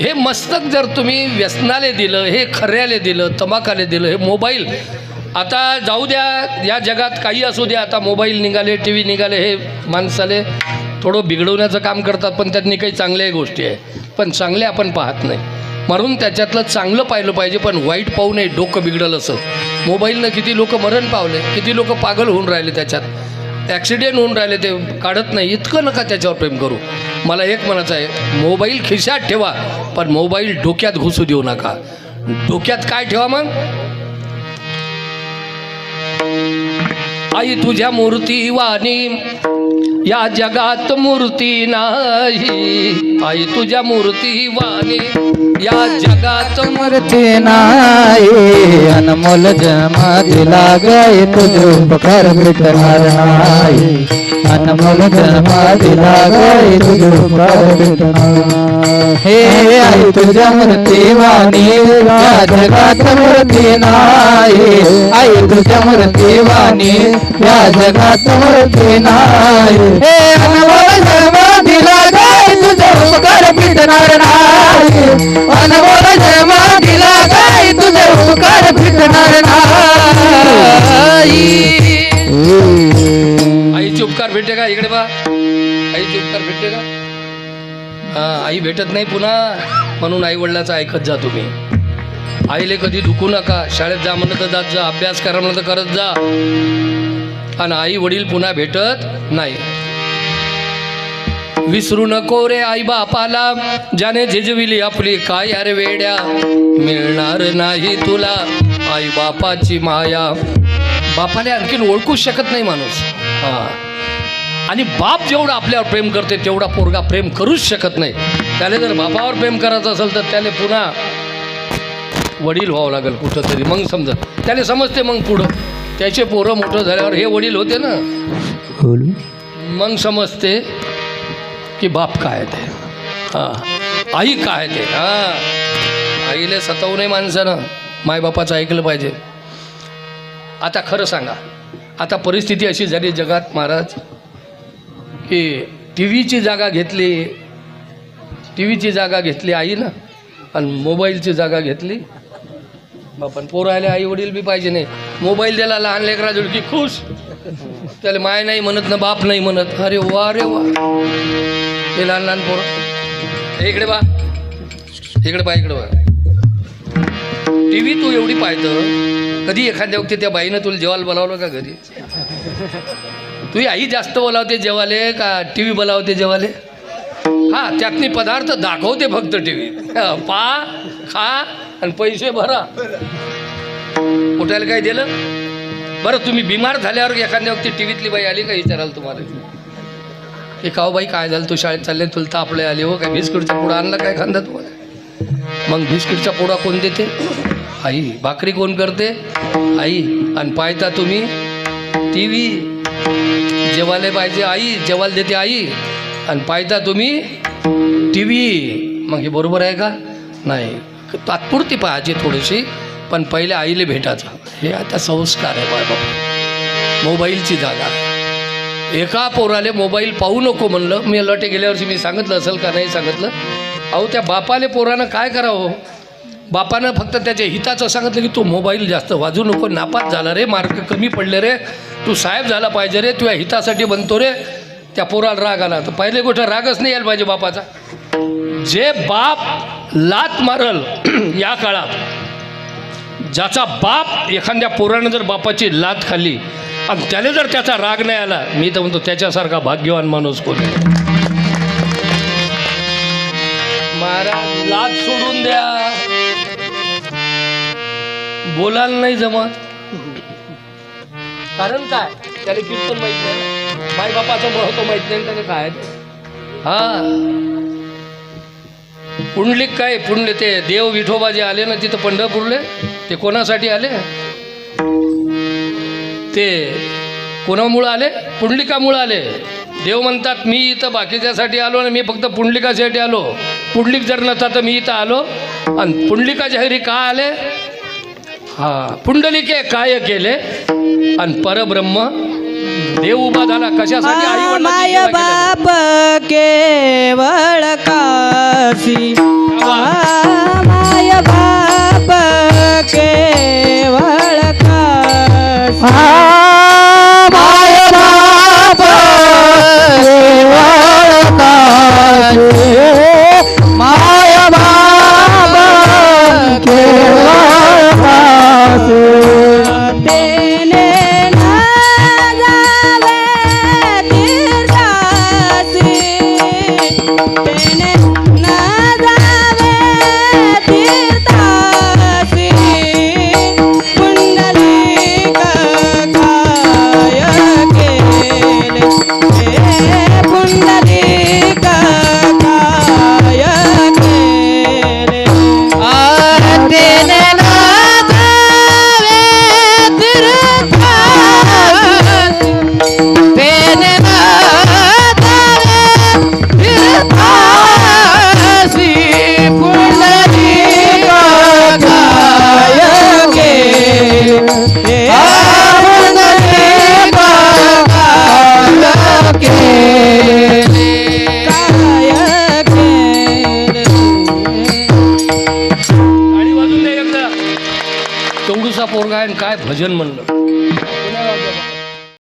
हे मस्तक जर तुम्ही व्यसनाले दिलं, हे खऱ्याले दिलं, तमाकाले दिलं, हे मोबाईल आता जाऊ द्या, या जगात काही असू द्या, आता मोबाईल निघाले, टी व्ही निघाले, हे माणसाले थोडं बिघडवण्याचं काम करतात, पण त्यातनी काही चांगल्याही गोष्टी आहे, पण चांगले आपण पाहत नाही. म्हणून त्याच्यातलं चांगलं पाहिलं पाहिजे, पण वाईट पाहू नये, डोकं बिघडलं असं. मोबाईलनं किती लोक मरण पावले, किती लोक पागल होऊन राहिले, त्याच्यात ॲक्सिडेंट होऊन राहिले, ते काढत नाही. इतकं नका त्याच्यावर प्रेम करू. मला एक म्हणायचं आहे, मोबाईल खिशात ठेवा, पण मोबाईल डोक्यात घुसू देऊ नका. डोक्यात काय ठेवा मग? आई तुझ्या मूर्ती वाणी या जगात मूर्ती नाही. आई तुझ्या मूर्ती वाणी या जगात मूर्ती नाही. अनमोल जन्म दिला गय तुझे उपकार भेटणार नाही. अनमोल जन्म दिला गय तुझे उपकार भेटणार. हे आई तुझ्या मूर्ती वाणी या जगात मूर्ती नाही. आई तुझ्या मूर्ती वाणी या जगात मूर्ती नाही. हे अनमोल जन्म दिला गय तुझे उपकार भेटणार नाही. अनमोल जन्म दिला गय तुझे उपकार भेटणार नाही. आईचे उपकार भेटते का? इकडे बा, आईचे उपकार भेटते का? हां, आई भेटत नाही पुन्हा, म्हणून आई वडिलाचं ऐकत जा तुम्ही. आईले कधी दुखू नका. शाळेत जा म्हणलं तर जात जा, अभ्यास करा म्हणलं तर करत जा, आणि आई वडील पुन्हा भेटत नाही. विसरू नको रे आई बापाला, ज्याने झिजविली आपली काय अरे वेड्या. मिळणार नाही तुला आई बापाची माया. बापाने आणखीन ओळखूच शकत नाही माणूस. हां, आणि बाप जेवढा आपल्यावर प्रेम करते तेवढा पोरगा प्रेम करूच शकत नाही. त्याला जर बापावर प्रेम करायचं असेल तर त्याला पुन्हा वडील व्हावं लागेल कुठंतरी, मग समजत त्याला समजते. मग पुढं त्याचे पोरं मोठं झाल्यावर हे वडील होते ना, मग समजते की बाप काय ते, हां आई काय ते. हां, आईले सतावू नये माणसानं, मायबापाचं ऐकलं पाहिजे. आता खरं सांगा, आता परिस्थिती अशी झाली जगात महाराज की टी व्हीची जागा घेतली आईनं, आणि मोबाईलची जागा घेतली बापान. पोरायला आई वडील बी पाहिजे नाही. मोबाईल दिला लहान लेकरा जोडकी खुश, त्याला माय नाही म्हणत ना बाप नाही म्हणत. अरे वा रे वा, हे लहान लहान पोरं. इकडे बा, इकडे बा, इकडे बा. टी व्ही तू एवढी पाहतं, कधी एखाद्या वक्ती त्या बाईनं तुला जेवायला बोलावलं का घरी? तुझी आई जास्त बोलावते जेवाले का टी व्ही बोलावते जेवाले? हां, त्यातनी पदार्थ दाखवते फक्त टी व्ही. पा खा आणि पैसे भरा. उठायला काय दिलं? बरं, तुम्ही बिमार झाल्यावर एखाद्या वक्ती टी व्हीतली बाई आली का विचाराल तुम्हाला की काव बाई काय झालं, तू शाळेत चालले, तुला तापले आले हो, काय बिस्किटचा पुडा आणला काय खांदा तुम्हाला? मग बिस्किटचा पुडा कोण देते? आई. भाकरी कोण करते? आई. आणि पाहता तुम्ही टी व्ही. जेवायला पाहिजे आई, जेवायला देते आई, आणि पाहता तुम्ही टी व्ही. मग हे बरोबर आहे का? नाही. तात्पुरती पाहायची थोडीशी, पण पहिले आईले भेटायचं. हे आता संस्कार आहे बाय बाबा. मोबाईलची जागा. एका पोराले मोबाईल पाहू नको म्हणलं, मी लटे गेल्या वर्षी मी सांगितलं असेल का नाही सांगितलं? अहो, त्या बापाले पोरानं काय करावं? बापानं फक्त त्याच्या हिताचं सांगितलं की तू मोबाईल जास्त वाजू नको, नापास झाला रे, मार्क कमी पडले रे, तू साहेब झाला पाहिजे रे, तुझ्या हितासाठी बनतो रे. त्या पोराला राग आला. तर पहिले गोष्ट रागच नाही यायला पाहिजे बापाचा. जे बाप लात मारल या काळात, ज्याचा बाप एखाद्या पोरानं जर बापाची लात खाल्ली आणि त्याला जर त्याचा राग नाही आला, मी तर म्हणतो त्याच्यासारखा भाग्यवान माणूस कोणी. महाराज, लात सोडून द्या, बोलायला नाही जमत. कारण काय? त्याला कीर्तन माहीत नाही, मायबापाचं महत्व माहीत नाही, त्याला काय. हा, पुंडलिक काय? पुंडलिक ते देव विठोबा जे आले ना तिथं पंढरपूरले, ते कोणासाठी आले? ते कोणामुळं आले? पुंडलिकामुळं आले. देव म्हणतात मी इथं बाकीच्यासाठी आलो आणि मी फक्त पुंडलिकासाठी आलो. पुंडलिक जर नसता तर मी इथं आलो. आणि पुंडलिकाच्या घरी का आले? हां, पुंडलिके काय केले आणि परब्रह्म देव उभा झाला कशासाठी? आई बाप केवळ काशी वाजून दे एकदा. तेवढूसा पोरगा आहे आणि काय भजन म्हणलं.